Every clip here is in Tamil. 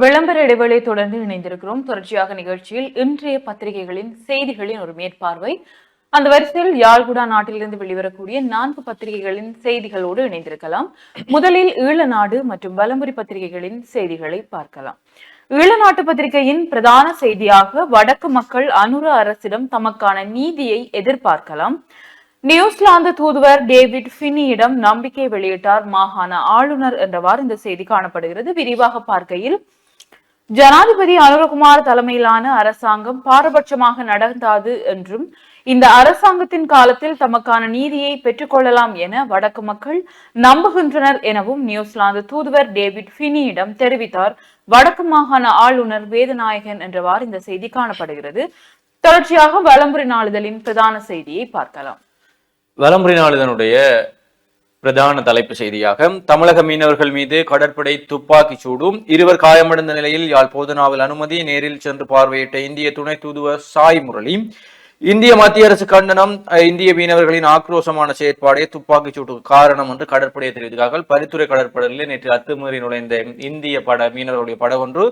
விளம்பர இடைவெளி தொடர்ந்து இணைந்திருக்கிறோம். தொடர்ச்சியாக நிகழ்ச்சியில் இன்றைய பத்திரிகைகளின் செய்திகளின் ஒரு மேற்பார்வை. அந்த வரிசையில் யாழ்குடா நாட்டிலிருந்து வெளிவரக்கூடிய 4 பத்திரிகைகளின் செய்திகளோடு இணைந்திருக்கலாம். முதலில் ஈழநாடு மற்றும் வலம்புரி பத்திரிகைகளின் செய்திகளை பார்க்கலாம். ஈழநாட்டு பத்திரிகையின் பிரதான செய்தியாக வடக்கு மக்கள் அனுர அரசிடம் தமக்கான நீதியை எதிர்பார்க்கலாம். நியூசிலாந்து தூதுவர் டேவிட் ஃபினியிடம் நம்பிக்கை வெளியிட்டார் மாகாண ஆளுநர் என்றவாறு இந்த செய்தி காணப்படுகிறது. விரிவாக பார்க்கையில் ஜனாதிபதி அனுரகுமார் தலைமையிலான அரசாங்கம் பாரபட்சமாக நடந்தாது என்றும் இந்த அரசாங்கத்தின் காலத்தில் தமக்கான நீதியை பெற்றுக்கொள்ளலாம் என வடக்கு மக்கள் நம்புகின்றனர் எனவும் நியூசிலாந்து தூதுவர் டேவிட் ஃபினியிடம் தெரிவித்தார் வடக்கு மாகாண ஆளுநர் வேதநாயகன் என்றவாறு இந்த செய்தி காணப்படுகிறது. தொடர்ச்சியாக வலம்புரி நாளிதழின் பிரதான செய்தியை பார்க்கலாம். வலம்புரி நாளிதனுடைய பிரதான தலைப்பு செய்தியாக தமிழக மீனவர்கள் மீது கடற்படை துப்பாக்கி சூடும், 2 காயமடைந்த நிலையில் யாழ் போதனாவில் அனுமதி, நேரில் சென்று பார்வையிட்ட இந்திய துணை தூதுவர் சாய் முரளி. இந்திய மத்திய அரசு கண்டனம், இந்திய மீனவர்களின் ஆக்ரோஷமான செயற்பாடே துப்பாக்கி சூட்டுக்கு காரணம் என்று கடற்படையை தெரிவித்தார்கள். பரித்துறை கடற்படையில் நேற்று அத்துமீறி நுழைந்த இந்திய மீனவர்களுடைய படகொன்று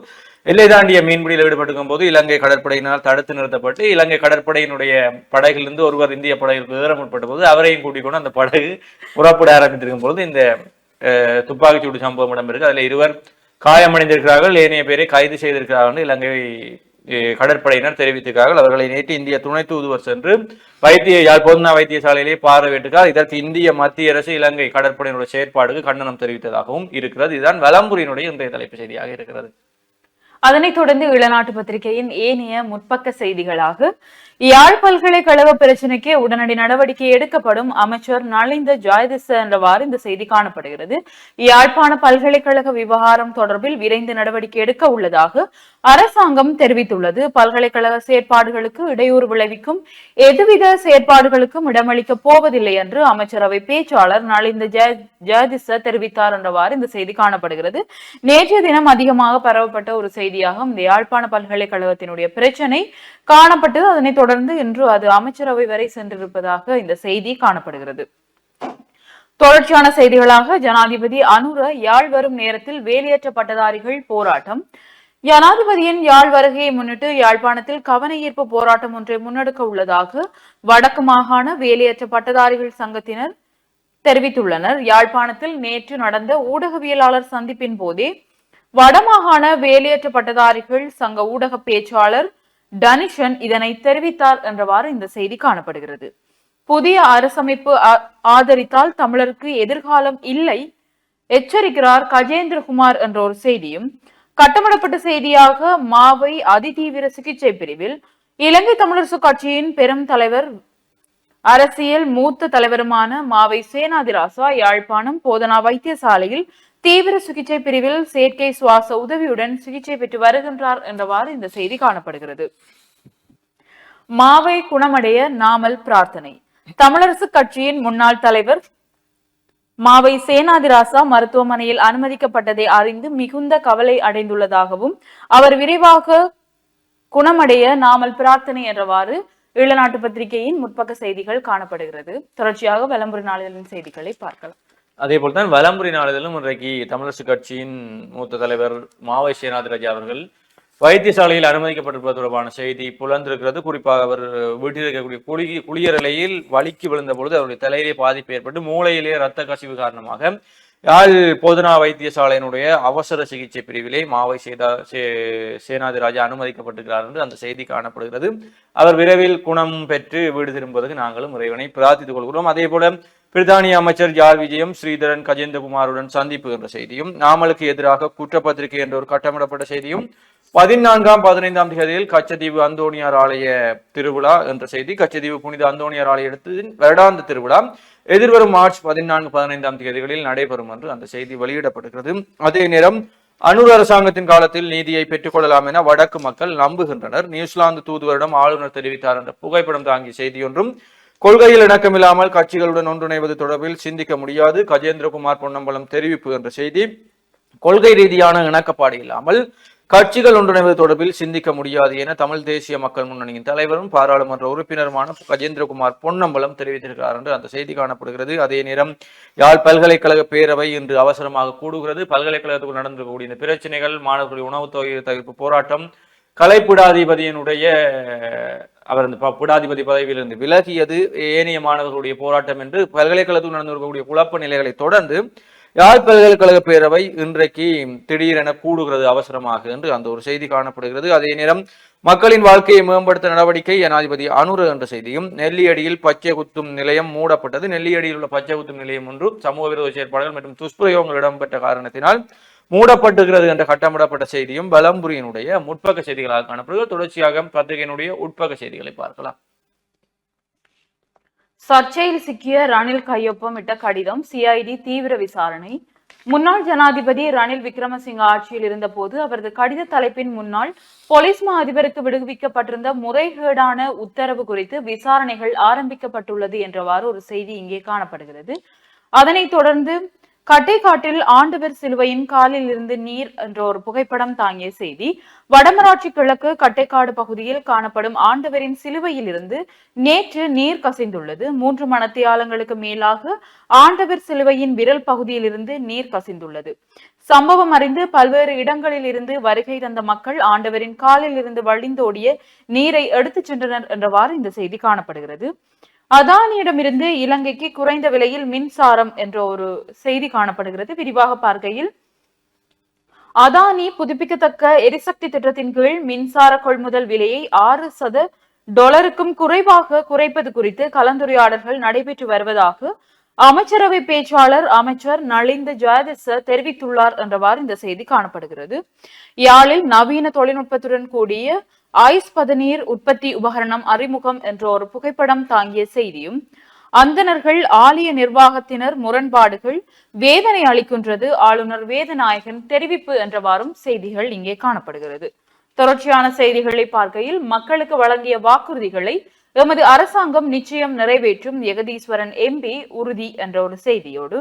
எல்லை தாண்டிய மீன்பிடியில் ஈடுபட்டிருக்கும் போது இலங்கை கடற்படையினால் தடுத்து நிறுத்தப்பட்டு இலங்கை கடற்படையினுடைய படகிலிருந்து ஒருவர் இந்திய படகிற்கு ஏற முற்பட்ட போது அவரையும் கூட்டிக் கொண்டு அந்த படகு புறப்பட ஆரம்பித்திருக்கும் போது இந்த துப்பாக்கிச்சூடு சம்பவம் இடம்பெற்று அதில் 2 காயமடைந்திருக்கிறார்கள், ஏனைய பேரை கைது செய்திருக்கிறார்கள் இலங்கை கடற்படையினர் தெரிவித்திருக்கிறார்கள். அவர்களை நேற்று இந்திய துணை தூதுவர் சென்று யாழ் போதனா வைத்தியசாலையிலே பார்வையிட்டிருக்கிறார். இதற்கு இந்திய மத்திய அரசு இலங்கை கடற்படையினுடைய செயற்பாடுக்கு கண்டனம் தெரிவித்ததாகவும் இருக்கிறது. இதுதான் வலம்புரியினுடைய இன்றைய தலைப்பு செய்தியாக இருக்கிறது. அதனைத் தொடர்ந்து ஈழநாட்டு பத்திரிகையின் ஏனைய முற்பக்க செய்திகளாக யாழ் பல்கலைக்கழக பிரச்சினைக்கு உடனடி நடவடிக்கை எடுக்கப்படும், அமைச்சர் நலிந்த ஜாயதிச என்றவாறு இந்த செய்தி காணப்படுகிறது. யாழ்ப்பாண பல்கலைக்கழக விவகாரம் தொடர்பில் விரைந்து நடவடிக்கை எடுக்க உள்ளதாக அரசாங்கம் தெரிவித்துள்ளது. பல்கலைக்கழக செயற்பாடுகளுக்கு இடையூறு விளைவிக்கும் எதுவித செயற்பாடுகளுக்கும் இடமளிக்கப் போவதில்லை என்று அமைச்சரவை பேச்சாளர் நலிந்த ஜாயதிச தெரிவித்தார் என்றவாறு இந்த செய்தி காணப்படுகிறது. நேற்றைய தினம் அதிகமாக பரவப்பட்ட ஒரு செய்தியாக இந்த யாழ்ப்பாண பல்கலைக்கழகத்தினுடைய பிரச்சனை காணப்பட்டது. அதனைத் தொடர்ந்து இன்று அது அமைச்சரவை வரை சென்றிருப்பதாக இந்த செய்தி காணப்படுகிறது. தொடர்ச்சியான செய்திகளாக ஜனாதிபதி அனுர யாழ் வரும் நேரத்தில் வேலையற்ற பட்டதாரிகள் போராட்டம். ஜனாதிபதியின் யாழ் வருகையை முன்னிட்டு யாழ்ப்பாணத்தில் கவன ஈர்ப்பு போராட்டம் ஒன்றை முன்னெடுக்க உள்ளதாக வடக்கு மாகாண வேலையற்ற பட்டதாரிகள் சங்கத்தினர் தெரிவித்துள்ளனர். யாழ்ப்பாணத்தில் நேற்று நடந்த ஊடகவியலாளர் சந்திப்பின் போதே வடமாகாண வேலையற்ற பட்டதாரிகள் சங்க ஊடக பேச்சாளர் டனிஷன் இதனை தெரிவித்தார் என்றவாறு இந்த செய்தி காணப்படுகிறது. புதிய அரசமைப்பு ஆதரித்தால் தமிழருக்கு எதிர்காலம் இல்லை எச்சரிக்கிறார் கஜேந்திரகுமார் என்ற ஒரு செய்தியும், கட்டமிடப்பட்ட செய்தியாக மாவை அதிதீவிர சிகிச்சை பிரிவில் இலங்கை தமிழரசு கட்சியின் பெரும் தலைவர் அரசியல் மூத்த தலைவருமான மாவை சேனாதிராசா யாழ்ப்பாணம் போதனா வைத்தியசாலையில் தீவிர சிகிச்சை பிரிவில் செயற்கை சுவாச உதவியுடன் சிகிச்சை பெற்று வருகின்றார் என்றவாறு இந்த செய்தி காணப்படுகிறது. மாவை குணமடைய நாமல் பிரார்த்தனை. தமிழரசு கட்சியின் முன்னாள் தலைவர் மாவை சேனாதிராசா மருத்துவமனையில் அனுமதிக்கப்பட்டதை அறிந்து மிகுந்த கவலை அடைந்துள்ளதாகவும் அவர் விரைவாக குணமடைய நாமல் பிரார்த்தனை என்றவாறு ஈழநாட்டு பத்திரிகையின் முற்பக்க செய்திகள் காணப்படுகிறது. தொடர்ச்சியாக வலம்புரி நாளிதழின் செய்திகளை பார்க்கலாம். அதே போல்தான் வலம்புரி நாளிதழும் இன்றைக்கு தமிழரசு கட்சியின் மூத்த தலைவர் மாவை சேனாதிராஜா அவர்கள் வைத்தியசாலையில் அனுமதிக்கப்பட்டிருப்பது தொடர்பான செய்தி புலந்திருக்கிறது. குறிப்பாக அவர் வீட்டில் இருக்கக்கூடிய குளியரலையில் வலிக்கு விழுந்த பொழுது அவருடைய தலையிலே பாதிப்பு ஏற்பட்டு மூளையிலே இரத்த கசிவு காரணமாக யாழ் போதனா வைத்தியசாலையினுடைய அவசர சிகிச்சை பிரிவிலே மாவை சேனாதிராஜா அனுமதிக்கப்பட்டிருக்கிறார் என்று அந்த செய்தி காணப்படுகிறது. அவர் விரைவில் குணம் பெற்று வீடு திரும்புவதற்கு நாங்களும் இறைவனை பிரார்த்தித்துக் கொள்கிறோம். அதே போல பிரித்தானிய அமைச்சர் ஜால் விஜயம் ஸ்ரீதரன் கஜேந்திரகுமாருடன் சந்திப்பு என்ற செய்தியும், நாமலுக்கு எதிராக குற்றப்பத்திரிகை என்ற ஒரு கட்டமிடப்பட்ட செய்தியும், 14ஆம் 15ஆம் தேதியில் கச்சத்தீவு அந்தோணியார் ஆலய திருவிழா என்ற செய்தி, கச்சத்தீவு புனித அந்தோணியார் ஆலயத்தின் வருடாந்த திருவிழா எதிர்வரும் மார்ச் 14, 15ஆம் தேதிகளில் நடைபெறும் என்று அந்த செய்தி வெளியிடப்படுகிறது. அதே நேரம் அனுர் அரசாங்கத்தின் காலத்தில் நீதியை பெற்றுக் கொள்ளலாம் என வடக்கு மக்கள் நம்புகின்றனர், நியூசிலாந்து தூதுவரிடம் ஆளுநர் தெரிவித்தார் என்ற புகைப்படம் தாங்கிய செய்தி ஒன்றும், கொள்கையில் இணக்கமில்லாமல் கட்சிகளுடன் ஒன்றிணைவது தொடர்பில் சிந்திக்க முடியாது, கஜேந்திரகுமார் பொன்னம்பலம் தெரிவிப்பு என்ற செய்தி, கொள்கை ரீதியான இணக்கப்பாடு இல்லாமல் கட்சிகள் ஒன்றிணைவது தொடர்பில் சிந்திக்க முடியாது என தமிழ் தேசிய மக்கள் முன்னணியின் தலைவரும் பாராளுமன்ற உறுப்பினருமான கஜேந்திரகுமார் பொன்னம்பலம் தெரிவித்திருக்கிறார் என்று அந்த செய்தி காணப்படுகிறது. அதே நேரம் யாழ் பல்கலைக்கழக பேரவை இன்று அவசரமாக கூடுகிறது. பல்கலைக்கழகத்துக்கு நடந்திருக்கக்கூடிய இந்த பிரச்சனைகள், மாணவர்களுடைய உணவுத் தொகை தவிர்ப்பு போராட்டம், கலைப்பிடாதிபதியினுடைய அவர் அந்த பிடாதிபதி பதவியிலிருந்து விலகியது, ஏனைய மாணவர்களுடைய போராட்டம் என்று பல்கலைக்கழகத்தில் நடந்திருக்கக்கூடிய குழப்ப நிலைகளை தொடர்ந்து யாழ் பல்கலைக்கழக பேரவை இன்றைக்கு திடீரென கூடுகிறது அவசரமாக என்று அந்த ஒரு செய்தி காணப்படுகிறது. அதே நேரம் மக்களின் வாழ்க்கையை மேம்படுத்த நடவடிக்கை ஜனாதிபதி அனுர என்ற செய்தியும், நெல்லியடியில் பச்சை குத்தும் நிலையம் மூடப்பட்டது. நெல்லியடியில் உள்ள பச்சை குத்தும் நிலையம் ஒன்று சமூக விரோத செயற்பாடுகள் மற்றும் துஷ்பிரயோகங்கள் இடம்பெற்ற காரணத்தினால் மூடப்பட்டுகிறது என்ற கட்டமிடப்பட்ட செய்தியும் பலம்புரியினுடைய முற்பக்க செய்திகளாக காணப்படுகிறது. தொடர்ச்சியாக பத்திரிகையினுடைய உட்பக்க செய்திகளை பார்க்கலாம். சர்ச்சையில் சிக்கிய ரணில் கையொப்பம் இட்ட கடிதம், சிஐடி தீவிர விசாரணை. முன்னாள் ஜனாதிபதி ரணில் விக்ரமசிங்க ஆட்சியில் இருந்த போது அவரது கடித தலைப்பின் முன்னாள் போலீஸ் மா அதிபருக்கு விடுவிக்கப்பட்டிருந்த முறைகேடான உத்தரவு குறித்து விசாரணைகள் ஆரம்பிக்கப்பட்டுள்ளது என்றவாறு ஒரு செய்தி இங்கே காணப்படுகிறது. அதனைத் தொடர்ந்து கட்டைக்காட்டில் ஆண்டவர் சிலுவையின் காலில் இருந்து நீர் என்ற ஒரு புகைப்படம் தாங்கிய செய்தி. வடமராட்சி கிழக்கு கட்டைக்காடு பகுதியில் காணப்படும் ஆண்டவரின் சிலுவையில் இருந்து நேற்று நீர் கசிந்துள்ளது. 3 மணத்தியாலங்களுக்கு மேலாக ஆண்டவர் சிலுவையின் விரல் பகுதியில் இருந்து நீர் கசிந்துள்ளது. சம்பவம் அறிந்து பல்வேறு இடங்களில் இருந்து வருகை தந்த மக்கள் ஆண்டவரின் காலில் இருந்து வழிந்தோடிய நீரை எடுத்துச் சென்றனர் என்றவாறு இந்த செய்தி காணப்படுகிறது. அதானியிடமிருந்து இலங்கைக்கு குறைந்த விலையில் மின்சாரம் என்ற ஒரு செய்தி காணப்படுகிறது. விரிவாக பார்க்கையில், அதானி புதுப்பிக்கத்தக்க எரிசக்தி திட்டத்தின் கீழ் மின்சார கொள்முதல் விலையை $6 குறைவாக குறைப்பது குறித்து கலந்துரையாடல்கள் நடைபெற்று வருவதாக அமைச்சரவை பேச்சாளர் அமைச்சர் நலிந்த ஜெயதிச தெரிவித்துள்ளார் என்றவாறு இந்த செய்தி காணப்படுகிறது. யாழில் நவீன தொழில்நுட்பத்துடன் கூடிய ஐஸ் பதநீர் உற்பத்தி உபகரணம் அறிமுகம் என்ற ஒரு புகைப்படம் தாங்கிய செய்தியும், அந்தணர்கள் ஆலய நிர்வாகத்தினர் முரண்பாடுகள் வேதனை அளிக்கின்றது, ஆளுநர் வேதநாயகன் தெரிவிப்பு என்றவாறும் செய்திகள் இங்கே காணப்படுகிறது. தொடர்ச்சியான செய்திகளை பார்க்கையில், மக்களுக்கு வழங்கிய வாக்குறுதிகளை எமது அரசாங்கம் நிச்சயம் நிறைவேற்றும், ஜெகதீஸ்வரன் எம்பி உறுதி என்ற ஒரு செய்தியோடு,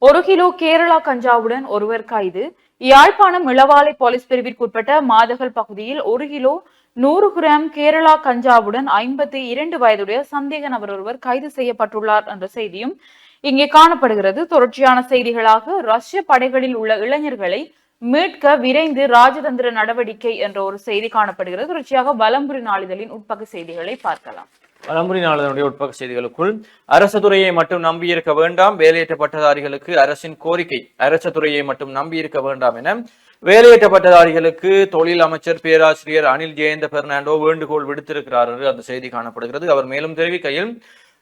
1 கிலோ கேரளா கஞ்சாவுடன் ஒருவர் கைது. யாழ்ப்பாணம் இளவாலை போலீஸ் பிரிவிற்குட்பட்ட மாதகல் பகுதியில் 1 கிலோ 100 கிராம் கேரளா கஞ்சாவுடன் 52 வயதுடைய சந்தேக நபர் ஒருவர் கைது செய்யப்பட்டுள்ளார் என்ற செய்தியும் இங்கே காணப்படுகிறது. தொடர்ச்சியான செய்திகளாக, ரஷ்ய படைகளில் உள்ள இளைஞர்களை மீட்க விரைந்து ராஜதந்திர நடவடிக்கை என்ற ஒரு செய்தி காணப்படுகிறது. தொடர்ச்சியாக வலம்புரி நாளிதழின் உட்பக்க செய்திகளை பார்க்கலாம். வலம்புரி நாளிதழுடைய உட்பக்க செய்திகளுக்குள், அரசு துறையை மட்டும் நம்பியிருக்க வேண்டாம், வேலையற்ற பட்டதாரிகளுக்கு அரசின் கோரிக்கை. அரசு துறையை மட்டும் நம்பியிருக்க வேண்டாம் என வேலையற்ற பட்டதாரிகளுக்கு தொழில் அமைச்சர் பேராசிரியர் அனில் ஜெயந்த பெர்னாண்டோ வேண்டுகோள் விடுத்திருக்கிறார் என்று அந்த செய்தி காணப்படுகிறது. அவர் மேலும் தெரிவிக்கையில்,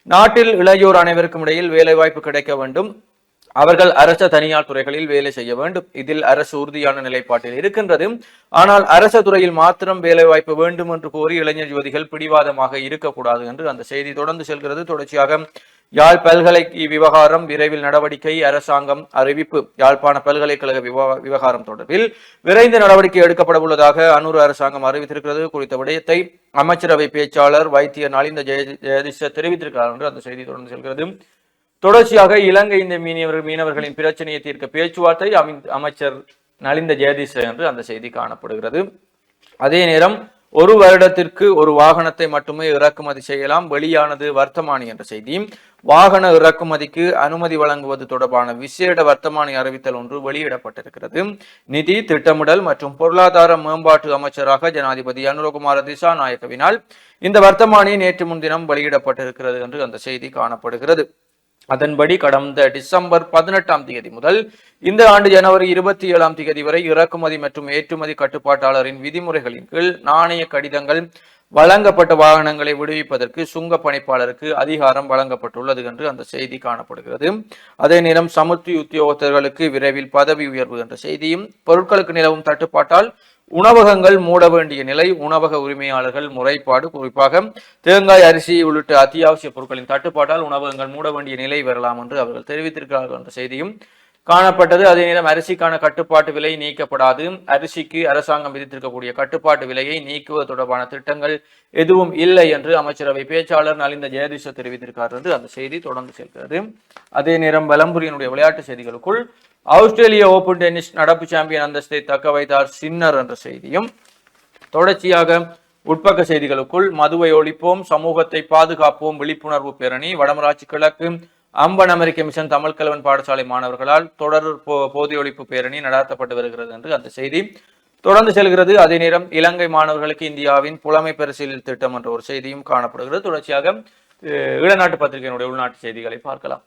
நாட்டில் இளையோர் அனைவருக்கும் இடையில் வேலை வாய்ப்பு கிடைக்க வேண்டும், அவர்கள் அரச தனியார் துறைகளில் வேலை செய்ய வேண்டும். இதில் அரசு உறுதியான நிலைப்பாட்டில் இருக்கின்றது. ஆனால் அரசு துறையில் மாத்திரம் வேலை வாய்ப்பு வேண்டும் என்று கோரி இளைஞர் யுவதிகள் பிடிவாதமாக இருக்கக்கூடாது என்று அந்த செய்தி தொடர்ந்து செல்கிறது. தொடர்ச்சியாக, யாழ் பல்கலை விவகாரம் விரைவில் நடவடிக்கை, அரசாங்கம் அறிவிப்பு. யாழ்ப்பாண பல்கலைக்கழக விவகாரம் தொடர்பில் விரைந்து நடவடிக்கை எடுக்கப்பட உள்ளதாக அனுர அரசாங்கம் அறிவித்திருக்கிறது. குறித்த விடயத்தை அமைச்சரவை பேச்சாளர் வைத்தியர் நலிந்த ஜெயதிச தெரிவித்திருக்கிறார் என்று அந்த செய்தி தொடர்ந்து செல்கிறது. தொடர்ச்சியாக, இலங்கை இந்த மீனவர்களின் பிரச்சனையை தீர்க்க பேச்சுவார்த்தை, அமைச்சர் நலிந்த ஜெயதிச என்று அந்த செய்தி காணப்படுகிறது. அதே நேரம், 1 வருடத்திற்கு ஒரு வாகனத்தை மட்டுமே இறக்குமதி செய்யலாம், வெளியானது வர்த்தமானி என்ற செய்தியும், வாகன இறக்குமதிக்கு அனுமதி வழங்குவது தொடர்பான விசேட வர்த்தமானி அறிவித்தல் ஒன்று வெளியிடப்பட்டிருக்கிறது. நிதி திட்டமிடல் மற்றும் பொருளாதார மேம்பாட்டு அமைச்சராக ஜனாதிபதி அனுரகுமார திசாநாயக்கவினால் இந்த வர்த்தமானி நேற்று முன்தினம் வெளியிடப்பட்டிருக்கிறது என்று அந்த செய்தி காணப்படுகிறது. அதன்படி, கடந்த டிசம்பர் 18ஆம் தேதி முதல் இந்த ஆண்டு ஜனவரி 27ஆம் தேதி வரை இறக்குமதி மற்றும் ஏற்றுமதி கட்டுப்பாட்டாளரின் விதிமுறைகளின் கீழ் நாணய கடிதங்கள் வழங்கப்பட்ட வாகனங்களை விடுவிப்பதற்கு சுங்க பணிப்பாளருக்கு அதிகாரம் வழங்கப்பட்டுள்ளது என்று அந்த செய்தி காணப்படுகிறது. அதே நேரம், சமுர்த்தி உத்தியோகத்தர்களுக்கு விரைவில் பதவி உயர்வு என்ற செய்தியும், பொருட்களுக்கு நிலவும் தட்டுப்பாட்டால் உணவகங்கள் மூட வேண்டிய நிலை, உணவக உரிமையாளர்கள் முறைப்பாடு, குறிப்பாக தேங்காய், அரிசி உள்ளிட்ட அத்தியாவசிய பொருட்களின் தட்டுப்பாட்டால் உணவகங்கள் மூட வேண்டிய நிலை வரலாம் என்று அவர்கள் தெரிவித்திருக்கிறார்கள் என்ற செய்தியும் காணப்பட்டது. அதே நேரம் அரிசிக்கான கட்டுப்பாட்டு விலை நீக்கப்படாது. அரிசிக்கு அரசாங்கம் விதித்திருக்கக்கூடிய கட்டுப்பாட்டு விலையை நீக்குவது தொடர்பான திட்டங்கள் எதுவும் இல்லை என்று அமைச்சரவை பேச்சாளர் நலிந்த ஜெயதிஷ தெரிவித்திருக்கார் என்று அந்த செய்தி தொடர்ந்து செல்கிறது. அதே நேரம் வலம்புரியினுடைய விளையாட்டு செய்திகளுக்குள் ஆஸ்திரேலிய ஓபன் டென்னிஸ் நடப்பு சாம்பியன் அந்தஸ்தை தக்க வைத்தார் சின்னர் என்ற செய்தியும், தொடர்ச்சியாக உட்பக்க செய்திகளுக்குள் மதுவை ஒழிப்போம், சமூகத்தை பாதுகாப்போம் விழிப்புணர்வு பேரணி வடமராட்சி கிழக்கு அம்பன் அமெரிக்க மிஷன் தமிழ்கலவன் பாடசாலை மாணவர்களால் தொடர் போதை ஒழிப்பு பேரணி நடத்தப்பட்டு வருகிறது என்று அந்த செய்தி தொடர்ந்து செல்கிறது. அதே நேரம் இலங்கை மாணவர்களுக்கு இந்தியாவின் புலமை பரிசீலனை திட்டம் என்ற ஒரு செய்தியும் காணப்படுகிறது. தொடர்ச்சியாக ஈழநாட்டு பத்திரிகையினுடைய உள்நாட்டு செய்திகளை பார்க்கலாம்.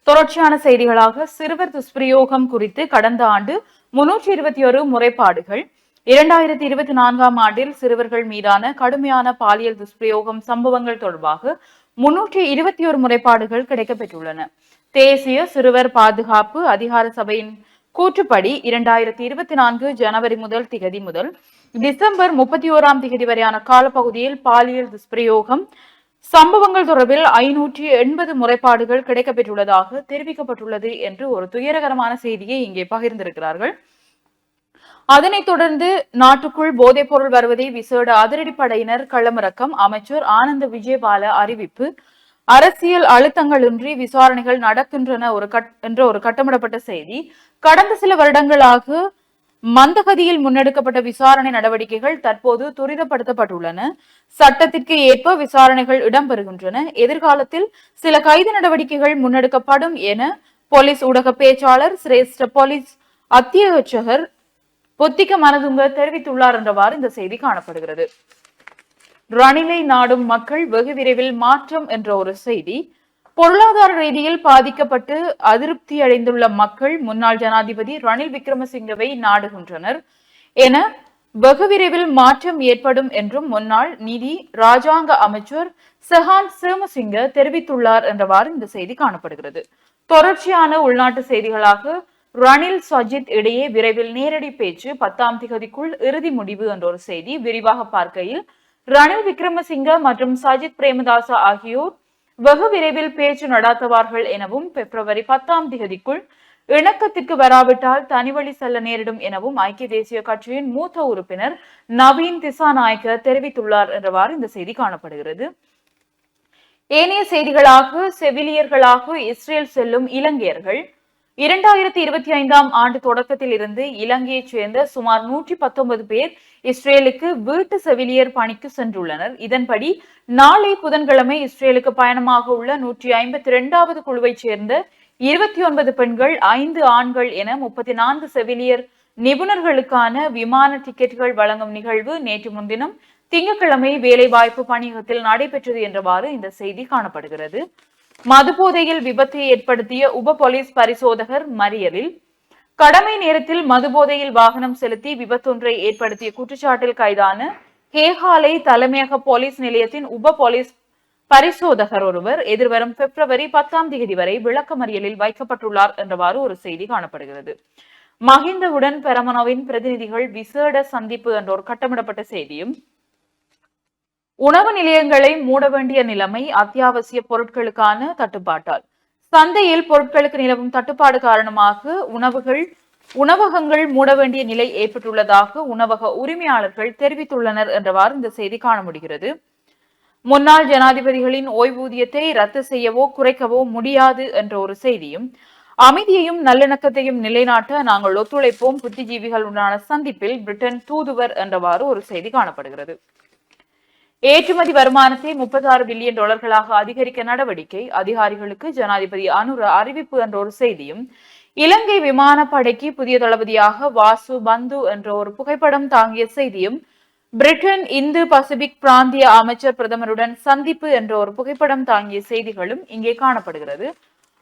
தொடர்ச்சியான செய்திகளாக சிறுவர் துஷ்பிரயோகம் குறித்து கடந்த ஆண்டு 321 முறைப்பாடுகள், 2024ஆம் ஆண்டில் சிறுவர்கள் மீதான கடுமையான பாலியல் துஷ்பிரயோகம் சம்பவங்கள் தொடர்பாக 321 முறைப்பாடுகள் கிடைக்கப்பெற்றுள்ளன. தேசிய சிறுவர் பாதுகாப்பு அதிகார சபையின் கூற்றுப்படி 2024 ஜனவரி திகதி முதல் டிசம்பர் 31ஆம் திகதி வரையான காலப்பகுதியில் பாலியல் துஷ்பிரயோகம் சம்பவங்கள் தொடர்பில் 580 முறைப்பாடுகள் கிடைக்கப்பெற்றுள்ளதாக தெரிவிக்கப்பட்டுள்ளது என்று ஒரு துயரகரமான செய்தியை இங்கே பகிர்ந்திருக்கிறார்கள். அதனைத் தொடர்ந்து நாட்டுக்குள் போதைப் பொருள் வருவதை விசேட அதிரடிப்படையினர் களமிறக்கம், அமைச்சர் ஆனந்த விஜயபால அறிவிப்பு, அரசியல் அழுத்தங்களின்றி விசாரணைகள் நடக்கின்றன என்ற ஒரு கட்டமிடப்பட்ட செய்தி. கடந்த சில வருடங்களாக மந்தகதியில் முன்னெடுக்கப்பட்ட விசாரணை நடவடிக்கைகள் தற்போது துரிதப்படுத்தப்பட்டுள்ளன. சட்டத்திற்கு ஏற்ப விசாரணைகள் இடம்பெறுகின்றன. எதிர்காலத்தில் சில கைது நடவடிக்கைகள் முன்னெடுக்கப்படும் என போலீஸ் ஊடக பேச்சாளர் சிரேஷ்ட போலீஸ் அத்தியட்சகர் பொத்திக்க மனதுங்க தெரிவித்துள்ளார் என்றவாறு இந்த செய்தி காணப்படுகிறது. ரணிலை நாடும் மக்கள் வெகு விரைவில் மாற்றம் என்ற ஒரு செய்தி. பொருளாதார ரீதியில் பாதிக்கப்பட்டு அதிருப்தி அடைந்துள்ள மக்கள் முன்னாள் ஜனாதிபதி ரணில் விக்ரமசிங்கவை நாடுகின்றனர் என வெகு விரைவில் மாற்றம் ஏற்படும் என்றும் முன்னாள் நிதி ராஜாங்க அமைச்சர் சஹான் சேமசிங்க தெரிவித்துள்ளார் என்றவாறு இந்த செய்தி காணப்படுகிறது. தொடர்ச்சியான உள்நாட்டு செய்திகளாக ரணில் சஜித் இடையே விரைவில் நேரடி பேச்சு, 10ஆம் திகதிக்குள் இறுதி முடிவு என்ற ஒரு செய்தி. விரிவாக பார்க்கையில் ரணில் விக்ரமசிங்க மற்றும் சஜித் பிரேமதாச ஆகியோர் வெகு விரைவில் பேச்சு நடாத்துவார்கள் எனவும், பிப்ரவரி 10ஆம் திகதிக்குள் இணக்கத்திற்கு வராவிட்டால் தனிவழி செல்ல நேரிடும் எனவும் ஐக்கிய தேசிய கட்சியின் மூத்த உறுப்பினர் நவீன் திசாநாயக்க தெரிவித்துள்ளார் என்றவாறு இந்த செய்தி காணப்படுகிறது. ஏனைய செய்திகளாக செவிலியர்களாக இஸ்ரேல் செல்லும் இலங்கையர்கள் 2025ஆம் ஆண்டு தொடக்கத்தில் இருந்து இலங்கையைச் சேர்ந்த சுமார் 119 பேர் இஸ்ரேலுக்கு வீட்டு செவிலியர் பணிக்கு சென்றுள்ளனர். இதன்படி நாளை புதன்கிழமை இஸ்ரேலுக்கு பயணமாக உள்ள 152வது குழுவைச் சேர்ந்த 29 பெண்கள், 5 ஆண்கள் என 34 செவிலியர் நிபுணர்களுக்கான விமான டிக்கெட்டுகள் வழங்கும் நிகழ்வு நேற்று முன்தினம் திங்கட்கிழமை வேலைவாய்ப்பு பணியகத்தில் நடைபெற்றது என்றவாறு இந்த செய்தி காணப்படுகிறது. மதுபோதையில் விபத்தை ஏற்படுத்திய உப போலீஸ் பரிசோதகர் மறியலில் கடமை நேரத்தில் மதுபோதையில் வாகனம் செலுத்தி விபத்தொன்றை ஏற்படுத்திய குற்றச்சாட்டில் கைதான கேகாலை தலைமையக போலீஸ் நிலையத்தின் உப போலீஸ் பரிசோதகர் ஒருவர் எதிர்வரும் பிப்ரவரி 10ஆம் தேதி வரை விளக்கமறியலில் வைக்கப்பட்டுள்ளார் என்றவாறு ஒரு செய்தி காணப்படுகிறது. மஹிந்தவுடன் பெரமனோவின் பிரதிநிதிகள் விசேட சந்திப்பு என்ற ஒரு கட்டமிடப்பட்ட செய்தியும், உணவு நிலையங்களை மூட வேண்டிய நிலைமை அத்தியாவசிய பொருட்களுக்கான தட்டுப்பாட்டால், சந்தையில் பொருட்களுக்கு நிலவும் தட்டுப்பாடு காரணமாக உணவகங்கள் மூட வேண்டிய நிலை ஏற்பட்டுள்ளதாக உணவக உரிமையாளர்கள் தெரிவித்துள்ளனர் என்றவாறு இந்த செய்தி காண முடிகிறது. முன்னாள் ஜனாதிபதிகளின் ஓய்வூதியத்தை ரத்து செய்யவோ குறைக்கவோ முடியாது என்ற ஒரு செய்தியும், அமைதியையும் நல்லிணக்கத்தையும் நிலைநாட்ட நாங்கள் ஒத்துழைப்போம் புத்திஜீவிகளுடனான சந்திப்பில் பிரிட்டன் தூதுவர் என்றவாறு ஒரு செய்தி காணப்படுகிறது. ஏற்றுமதி வருமானத்தை 36 பில்லியன் டாலர்களாக அதிகரிக்க நடவடிக்கை, அதிகாரிகளுக்கு ஜனாதிபதி அனுர அறிவிப்பு என்ற ஒரு செய்தியும், இலங்கை விமானப்படைக்கு புதிய தளபதியாக வாசு பந்து என்ற ஒரு புகைப்படம் தாங்கிய செய்தியும், பிரிட்டன் இந்து பசிபிக் பிராந்திய அமைச்சர் பிரதமருடன் சந்திப்பு என்ற ஒரு புகைப்படம் தாங்கிய செய்திகளும் இங்கே காணப்படுகிறது.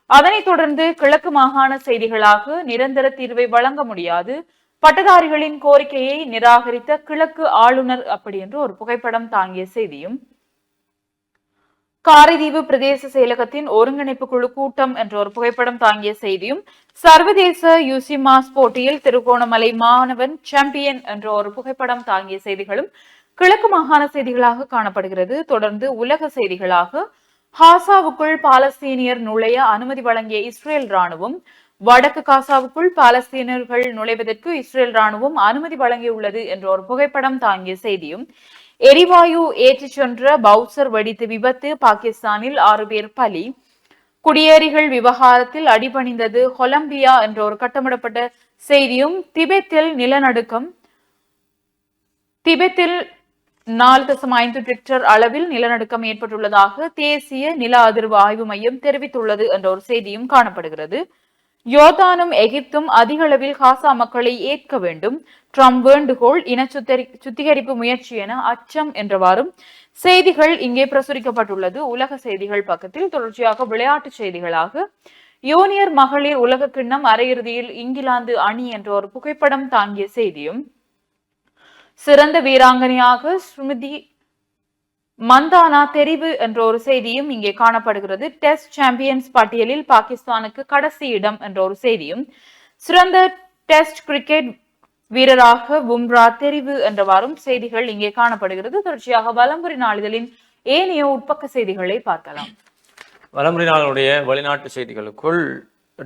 அதனைத் தொடர்ந்து கிழக்கு மாகாண செய்திகளாக நிரந்தர தீர்வை வழங்க முடியாது, பட்டதாரிகளின் கோரிக்கையை நிராகரித்த கிழக்கு ஆளுநர் அப்படி என்று ஒரு புகைப்படம் தாங்கிய செய்தியும், காரைதீவு பிரதேச செயலகத்தின் ஒருங்கிணைப்பு குழு கூட்டம் என்ற ஒரு புகைப்படம் தாங்கிய செய்தியும், சர்வதேச யூசிமாஸ் போட்டியில் திருகோணமலை மாணவன் சாம்பியன் என்ற ஒரு புகைப்படம் தாங்கிய செய்திகளும் கிழக்கு மாகாண செய்திகளாக காணப்படுகிறது. தொடர்ந்து உலக செய்திகளாக ஹாசாவுக்குள் பாலஸ்தீனியர் நுழைய அனுமதி வழங்கிய இஸ்ரேல் ராணுவம், வடக்கு காசாவுக்குள் பாலஸ்தீனர்கள் நுழைவதற்கு இஸ்ரேல் ராணுவம் அனுமதி வழங்கியுள்ளது என்ற ஒரு புகைப்படம் தாங்கிய செய்தியும், எரிவாயு ஏற்றிச் சென்ற பவுசர் வெடித்து விபத்து, பாகிஸ்தானில் 6 பேர் பலி, குடியேறிகள் விவகாரத்தில் அடிபணிந்தது கொலம்பியா என்ற ஒரு கட்டமிடப்பட்ட செய்தியும், திபெத்தில் 4.5 ரிக்டர் அளவில் நிலநடுக்கம் ஏற்பட்டுள்ளதாக தேசிய நில அதிர்வு ஆய்வு மையம் தெரிவித்துள்ளது என்ற ஒரு செய்தியும் காணப்படுகிறது. யோர்தானும் எகிப்தும் அதிக அளவில் காசா மக்களை ஏற்க வேண்டும், ட்ரம்ப் வேண்டுகோள், இன சுத்திகரிப்பு முயற்சி என அச்சம் என்றவாறும் செய்திகள் இங்கே பிரசுரிக்கப்பட்டுள்ளது. உலக செய்திகள் பக்கத்தில் தொடர்ச்சியாக விளையாட்டு செய்திகளாக யூனியர் மகளிர் உலக கிண்ணம் அரையிறுதியில் இங்கிலாந்து அணி என்ற ஒரு புகைப்படம் தாங்கிய செய்தியும், சிறந்த வீராங்கனையாக ஸ்மிருதி மந்தானா தெரிவு என்ற ஒரு செய்தியும் இங்கே காணப்படுகிறது. டெஸ்ட் சாம்பியன்ஸ் பட்டியலில் பாகிஸ்தானுக்கு கடைசி இடம் என்ற ஒரு செய்தியும், சிறந்த டெஸ்ட் கிரிக்கெட் வீரராக பும்ரா தெரிவு என்றவாறும் செய்திகள் இங்கே காணப்படுகிறது. தொடர்ச்சியாக வலம்புரி நாளிதழின் ஏனைய உட்பக்க செய்திகளை பார்க்கலாம். வலம்புரி நாளுடைய வெளிநாட்டு செய்திகளுக்குள்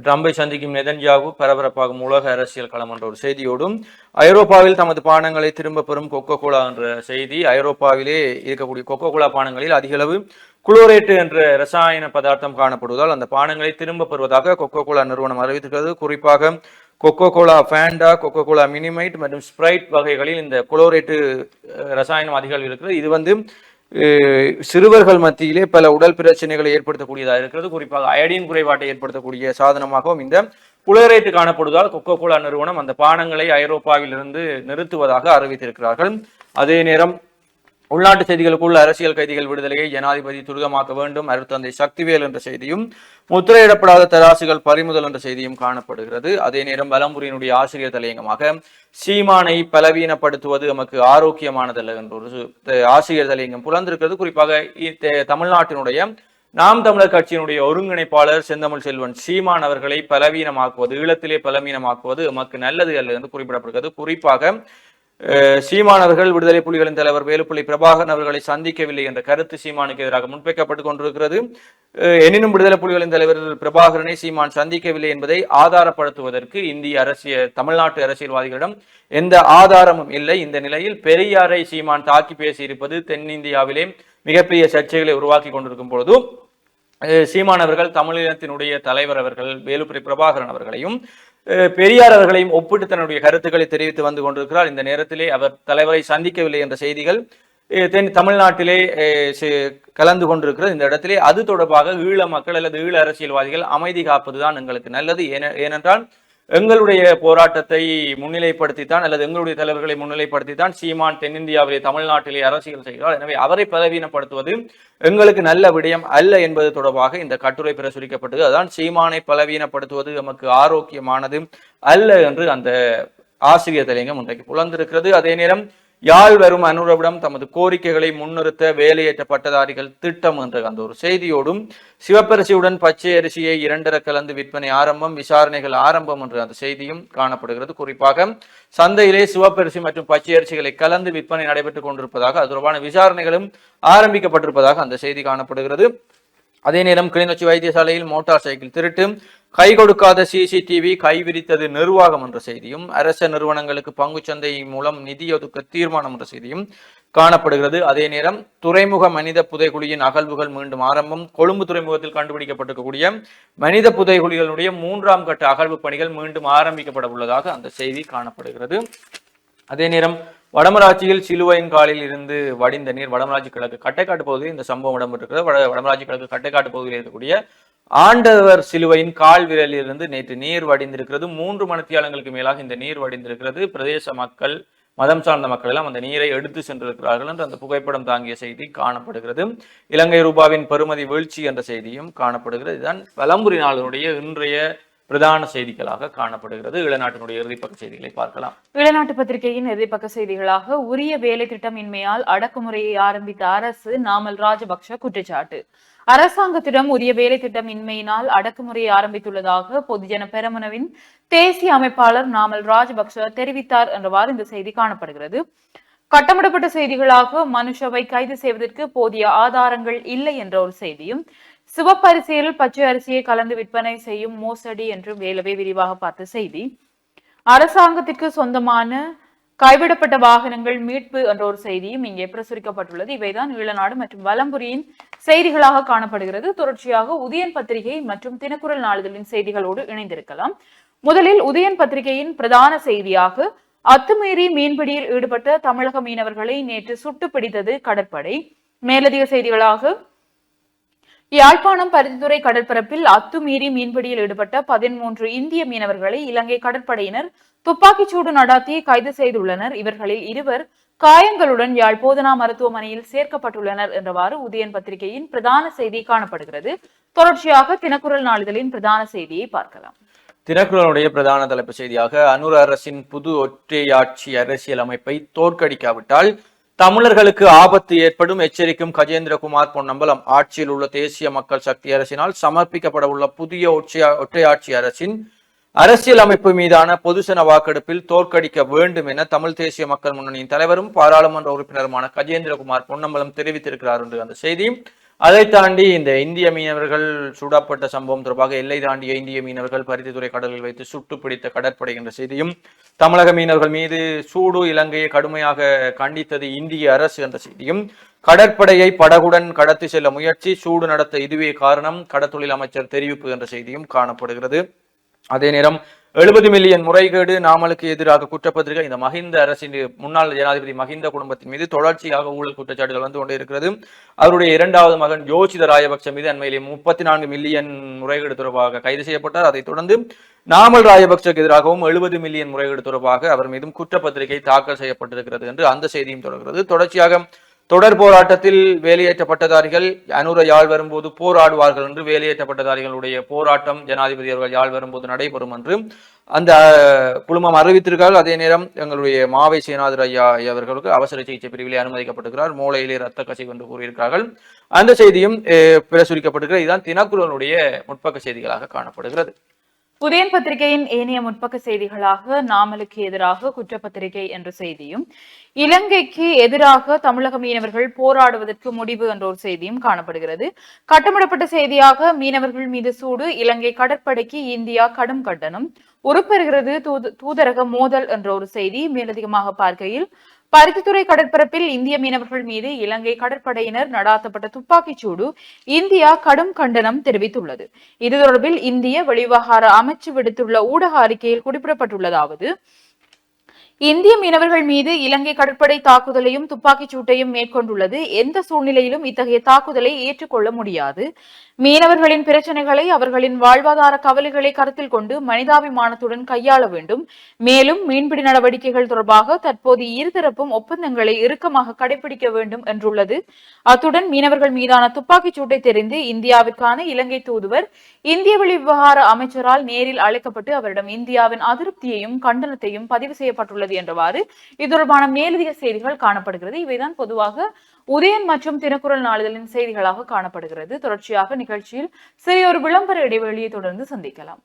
ட்ரம்பை சந்திக்கும் நெதன்யாகு பரபரப்பாகும் உலக அரசியல் களம் என்ற ஒரு செய்தியோடும், ஐரோப்பாவில் தமது பானங்களை திரும்ப பெறும் கொக்கோ கோலா என்ற செய்தி. ஐரோப்பாவிலே இருக்கக்கூடிய கொக்கோ கோலா பானங்களில் அதிகளவு குளோரேட்டு என்ற ரசாயன பதார்த்தம் காணப்படுவதால் அந்த பானங்களை திரும்ப பெறுவதாக கொக்கோ கோலா நிறுவனம் அறிவித்திருக்கிறது. குறிப்பாக Coca Cola Fanta, Coca Cola Minute Maid மற்றும் ஸ்ப்ரைட் வகைகளில் இந்த குளோரேட்டு ரசாயனம் அதிகளவு இருக்கிறது. இது சிறுவர்கள் மத்தியிலே பல உடல் பிரச்சனைகளை ஏற்படுத்தக்கூடியதாக இருக்கிறது. குறிப்பாக அயடின் குறைபாட்டை ஏற்படுத்தக்கூடிய சாதனமாகவும் இந்த குளோரேட்டு காணப்படுவதால் கொக்கோ கோலா நிறுவனம் அந்த பானங்களை ஐரோப்பாவில் இருந்து நிறுத்துவதாக அறிவித்திருக்கிறார்கள். அதே நேரம் உள்நாட்டு செய்திகளுக்குள்ள அரசியல் கைதிகள் விடுதலையை ஜனாதிபதி துரிதமாக்க வேண்டும், அருட்தந்தை சக்திவேல் என்ற செய்தியும், முத்திரையிடப்படாத தராசுகள் பறிமுதல் என்ற செய்தியும் காணப்படுகிறது. அதே நேரம் வலம்புரியினுடைய ஆசிரியர் தலையங்கமாக சீமானை பலவீனப்படுத்துவது நமக்கு ஆரோக்கியமானதல்ல என்ற ஒரு ஆசிரியர் தலையங்கம் புலந்திருக்கிறது. குறிப்பாக தமிழ்நாட்டினுடைய நாம் தமிழர் கட்சியினுடைய ஒருங்கிணைப்பாளர் செந்தமிழ் செல்வன் சீமான் அவர்களை பலவீனமாக்குவது, ஈழத்திலே பலவீனமாக்குவது நமக்கு நல்லது அல்ல என்று குறிப்பிடப்படுகிறது. குறிப்பாக சீமானவர்கள் விடுதலை புலிகளின் தலைவர் வேலுப்பிள்ளை பிரபாகரன் அவர்களை சந்திக்கவில்லை என்ற கருத்து சீமானுக்கு எதிராக முன்வைக்கப்பட்டுக் கொண்டிருக்கிறது. எனினும் விடுதலை புலிகளின் தலைவர் பிரபாகரனை சீமான் சந்திக்கவில்லை என்பதை ஆதாரப்படுத்துவதற்கு தமிழ்நாட்டு அரசியல்வாதிகளிடம் எந்த ஆதாரமும் இல்லை. இந்த நிலையில் பெரியாரை சீமான் தாக்கி பேசியிருப்பது தென்னிந்தியாவிலே மிகப்பெரிய சர்ச்சைகளை உருவாக்கி கொண்டிருக்கும் பொழுது சீமானவர்கள் தமிழினத்தினுடைய தலைவர் அவர்கள் வேலுப்பிள்ளை பிரபாகரன் அவர்களையும் பெரியார் அவர்களையும் ஒப்பிட்டு தன்னுடைய கருத்துக்களை தெரிவித்து வந்து கொண்டிருக்கிறார். இந்த நேரத்திலே அவர் தலைவரை சந்திக்கவில்லை என்ற செய்திகள் தமிழ்நாட்டிலே கலந்து கொண்டிருக்கிறது. இந்த இடத்திலே அது தொடர்பாக ஈழ மக்கள் அல்லது ஈழ அரசியல்வாதிகள் அமைதி காப்பதுதான் எங்களுக்கு நல்லது. ஏனென்றால் எங்களுடைய போராட்டத்தை முன்னிலைப்படுத்தித்தான் அல்லது எங்களுடைய தலைவர்களை முன்னிலைப்படுத்தித்தான் சீமான் தென்னிந்தியாவிலே தமிழ்நாட்டிலே அரசியல் செய்கிறார். எனவே அவரை பலவீனப்படுத்துவது எங்களுக்கு நல்ல விடயம் அல்ல என்பது தொடர்பாக இந்த கட்டுரை பிரசுரிக்கப்பட்டது. அதான் சீமானை பலவீனப்படுத்துவது நமக்கு ஆரோக்கியமானது அல்ல என்று அந்த ஆசிரியர் தலையங்கம் இன்றைக்கு புலந்திருக்கிறது. அதே நேரம் யாழ் வரும் அனுரவிடம் தமது கோரிக்கைகளை முன்னிறுத்த வேலையேற்ற பட்டதாரிகள் திட்டம் என்ற அந்த ஒரு செய்தியோடும், சிவப்பரிசியுடன் பச்சை அரிசியை 2 கலந்து விற்பனை ஆரம்பம், விசாரணைகள் ஆரம்பம் என்ற அந்த செய்தியும் காணப்படுகிறது. குறிப்பாக சந்தையிலே சிவப்பரிசி மற்றும் பச்சை அரிசிகளை கலந்து விற்பனை நடைபெற்றுக் கொண்டிருப்பதாக, அது தொடர்பான விசாரணைகளும் ஆரம்பிக்கப்பட்டிருப்பதாக அந்த செய்தி காணப்படுகிறது. அதே நேரம் கிளிநொச்சி வைத்தியசாலையில் மோட்டார் சைக்கிள் திருட்டு, கை கொடுக்காத சிசிடிவி கைவிரித்தது நிர்வாகம் என்ற செய்தியும், அரச நிறுவனங்களுக்கு பங்குச்சந்தை மூலம் நிதி ஒதுக்க தீர்மானம் என்ற செய்தியும் காணப்படுகிறது. அதே நேரம் துறைமுக மனித புதைகுழியின் அகழ்வுகள் மீண்டும் ஆரம்பம், கொழும்பு துறைமுகத்தில் கண்டுபிடிக்கப்பட்டிருக்கக்கூடிய மனித புதைகுழிகளுடைய 3ஆம் கட்ட அகழ்வு பணிகள் மீண்டும் ஆரம்பிக்கப்பட உள்ளதாக அந்த செய்தி காணப்படுகிறது. அதே நேரம் வடமராட்சியில் சிலுவையின் காலில் இருந்து வடிந்த நீர் வடமராட்சி கிழக்கு கட்டைக்காட்டு பகுதியில் இந்த சம்பவம் இடம்பெற்றிருக்கிறது. வடமராட்சி கிழக்கு கட்டைக்காட்டு பகுதியில் இருக்கக்கூடிய ஆண்டவர் சிலுவையின் கால் விரலில் இருந்து நேற்று நீர் வடிந்திருக்கிறது. 3 மணித்தியாலங்களுக்கு மேலாக இந்த நீர் வடிந்திருக்கிறது. பிரதேச மக்கள், மதம் சார்ந்த மக்கள் எல்லாம் அந்த நீரை எடுத்து சென்றிருக்கிறார்கள் என்று அந்த புகைப்படம் தாங்கிய செய்தி காணப்படுகிறது. இலங்கை ரூபாவின் பெறுமதி வீழ்ச்சி என்ற செய்தியும் காணப்படுகிறது. இதுதான் வலம்புரி நாளினுடைய இன்றைய பிரதான செய்திகளாக காணப்படுகிறது. ஈழநாட்டினுடைய இறுதிப்பக்க செய்திகளை பார்க்கலாம். ஈழநாட்டு பத்திரிகையின் இறுதிப்பக்க செய்திகளாக உரிய வேலை திட்டமின்மையால் அடக்குமுறையை ஆரம்பித்த அரசு நாமல் ராஜபக்ஷ குற்றச்சாட்டு. அரசாங்கத்திடம் உரிய வேலை திட்டம் இன்மையினால் அடக்குமுறையை ஆரம்பித்துள்ளதாக பொதுஜன பெரமுனவின் தேசிய அமைப்பாளர் நாமல் ராஜபக்ஷ தெரிவித்தார் என்றவாறு இந்த செய்தி காணப்படுகிறது. கட்டமிடப்பட்ட செய்திகளாக மனுஷவை கைது செய்வதற்கு போதிய ஆதாரங்கள் இல்லை என்ற ஒரு செய்தியும், சிவப்பரிசியில் பச்சை அரிசியை கலந்து விற்பனை செய்யும் மோசடி என்று மேலவே விரிவாக பார்த்த செய்தி, அரசாங்கத்திற்கு சொந்தமான கைவிடப்பட்ட வாகனங்கள் மீட்பு என்ற ஒரு செய்தியும் இங்கே பிரசுரிக்கப்பட்டுள்ளது. இவைதான் ஈழநாடு மற்றும் வலம்புரியின் செய்திகளாக காணப்படுகிறது. தொடர்ச்சியாக உதயன் பத்திரிகை மற்றும் தினக்குரல் நாளிதழின் செய்திகளோடு இணைந்திருக்கலாம். முதலில் உதயன் பத்திரிகையின் பிரதான செய்தியாக, அத்துமீறி மீன்பிடியில் ஈடுபட்ட தமிழக மீனவர்களை நேற்று சுட்டு பிடித்தது கடற்படை. மேலதிக செய்திகளாக, யாழ்ப்பாணம் பருத்தித்துறை கடற்பரப்பில் அத்துமீறி மீன்பிடியில் ஈடுபட்ட 13 இந்திய மீனவர்களை இலங்கை கடற்படையினர் துப்பாக்கிச்சூடு நடாத்தி கைது செய்துள்ளனர். இவர்களில் 2 காயங்களுடன் யாழ் போதனா மருத்துவமனையில் சேர்க்கப்பட்டுள்ளனர் என்றவாறு உதயன் பத்திரிகையின் பிரதான செய்தி காணப்படுகிறது. தொடர்ச்சியாக தினக்குரல் நாளிதழின் பிரதான செய்தியை பார்க்கலாம். தினக்குரலுடைய பிரதான தலைப்பு செய்தியாக, அனுர அரசின் புது ஒற்றையாட்சி அரசியல் அமைப்பை தோற்கடிக்காவிட்டால் தமிழர்களுக்கு ஆபத்து ஏற்படும் எச்சரிக்கும் கஜேந்திரகுமார் பொன்னம்பலம். ஆட்சியில் உள்ள தேசிய மக்கள் சக்தி அரசினால் சமர்ப்பிக்கப்பட உள்ள புதிய ஒற்றையாட்சி அரசின் அரசியல் அமைப்பு மீதான பொதுசன வாக்கெடுப்பில் தோற்கடிக்க வேண்டும் என தமிழ் தேசிய மக்கள் முன்னணியின் தலைவரும் பாராளுமன்ற உறுப்பினருமான கஜேந்திரகுமார் பொன்னம்பலம் தெரிவித்திருக்கிறார் என்று அந்த செய்தி. அதை தாண்டி இந்த இந்திய மீனவர்கள் சுடப்பட்ட சம்பவம் தொடர்பாக எல்லை தாண்டிய இந்திய மீனவர்கள் பருத்தித்துறை கடலில் வைத்து சுட்டு பிடித்த கடற்படை என்ற செய்தியும், தமிழக மீனவர்கள் மீது சூடு இலங்கையை கடுமையாக கண்டித்தது இந்திய அரசு என்ற செய்தியும், கடற்படையை படகுடன் கடத்தி செல்ல முயற்சி, சூடு நடத்த இதுவே காரணம், கடற்தொழில் அமைச்சர் தெரிவிப்பு என்ற செய்தியும் காணப்படுகிறது. அதே நேரம் 70 மில்லியன் முறைகேடு நாமலுக்கு எதிராக குற்றப்பத்திரிகை. இந்த மஹிந்த அரசின் முன்னாள் ஜனாதிபதி மஹிந்த குடும்பத்தின் மீது தொடர்ச்சியாக ஊழல் குற்றச்சாட்டுகள் வந்து கொண்டே இருக்கிறது. அவருடைய 2வது மகன் யோசித ராயபக்ச மீது அண்மையிலே 34 மில்லியன் முறைகேடு தொடர்பாக கைது செய்யப்பட்டார். அதைத் தொடர்ந்து நாமல் ராயபக்சக்கு எதிராகவும் 70 மில்லியன் முறைகேடு தொடர்பாக அவர் மீதும் குற்றப்பத்திரிகை தாக்கல் செய்யப்பட்டிருக்கிறது என்று அந்த செய்தியும் தொடர்கிறது. தொடர்ச்சியாக தொடர் போராட்டத்தில் வேலையேற்ற பட்டதாரிகள் அனுர யாழ் வரும்போது போராடுவார்கள் என்று வேலையேற்ற பட்டதாரிகளுடைய போராட்டம் ஜனாதிபதி அவர்கள் யாழ் வரும்போது நடைபெறும் என்று அந்த குழுமம் அறிவித்திருக்கிறார்கள். அதே நேரம் எங்களுடைய மாவை சேனாதர் ஐயா அவர்களுக்கு அவசர சிகிச்சை பிரிவிலே அனுமதிக்கப்பட்டிருக்கிறார். மூளையிலே ரத்த கசிவு என்று கூறியிருக்கிறார்கள். அந்த செய்தியும் பிரசுரிக்கப்பட்டிருக்கிறது. இதுதான் தினக்குரலுடைய முற்பக்க செய்திகளாக காணப்படுகிறது. உதயன் பத்திரிகையின் ஏனைய முற்பக்க செய்திகளாக, நாமலுக்கு எதிராக குற்றப்பத்திரிகை என்ற செய்தியும், இலங்கைக்கு எதிராக தமிழக மீனவர்கள் போராடுவதற்கு முடிவு என்ற ஒரு செய்தியும் காணப்படுகிறது. கட்டமிடப்பட்ட செய்தியாக, மீனவர்கள் மீது சூடு, இலங்கை கடற்படைக்கு இந்தியா கடும் கண்டனம், உருப்பெறுகிறது தூதரக மோதல் என்ற ஒரு செய்தி. மேலதிகமாக பார்க்கையில், பருத்தித்துறை கடற்பரப்பில் இந்திய மீனவர்கள் மீது இலங்கை கடற்படையினர் நடாத்தப்பட்ட துப்பாக்கிச் சூடு இந்தியா கடும் கண்டனம் தெரிவித்துள்ளது. இது தொடர்பில் இந்திய வெளிவிவகார அமைச்சு விடுத்துள்ள ஊடக அறிக்கையில் குறிப்பிடப்பட்டுள்ளதாவது, இந்திய மீனவர்கள் மீது இலங்கை கடற்படை தாக்குதலையும் துப்பாக்கிச் சூட்டையும் மேற்கொண்டுள்ளது. எந்த சூழ்நிலையிலும் இத்தகைய தாக்குதலை ஏற்றுக்கொள்ள முடியாது. மீனவர்களின் பிரச்சனைகளை, அவர்களின் வாழ்வாதார கவலைகளை கருத்தில் கொண்டு மனிதாபிமானத்துடன் கையாள வேண்டும். மேலும் மீன்பிடி நடவடிக்கைகள் தொடர்பாக தற்போது இருதரப்பும் ஒப்பந்தங்களை இறுக்கமாக கடைபிடிக்க வேண்டும் என்றுள்ளது. அத்துடன் மீனவர்கள் மீதான துப்பாக்கிச் சூட்டை தெரிந்து இந்தியாவிற்கான இலங்கை தூதுவர் இந்திய வெளிவிவகார அமைச்சரால் நேரில் அழைக்கப்பட்டு அவரிடம் இந்தியாவின் அதிருப்தியையும் கண்டனத்தையும் பதிவு செய்யப்பட்டுள்ளது என்றவாறு இது தொடர்பான மேலதிக செய்திகள் காணப்படுகிறது. இவைதான் பொதுவாக உதயன் மற்றும் தினக்குரல் நாளிதழின் செய்திகளாக காணப்படுகிறது. தொடர்ச்சியாக நிகழ்ச்சியில் சிறிய ஒரு விளம்பர இடைவெளியை தொடர்ந்து சந்திக்கலாம்.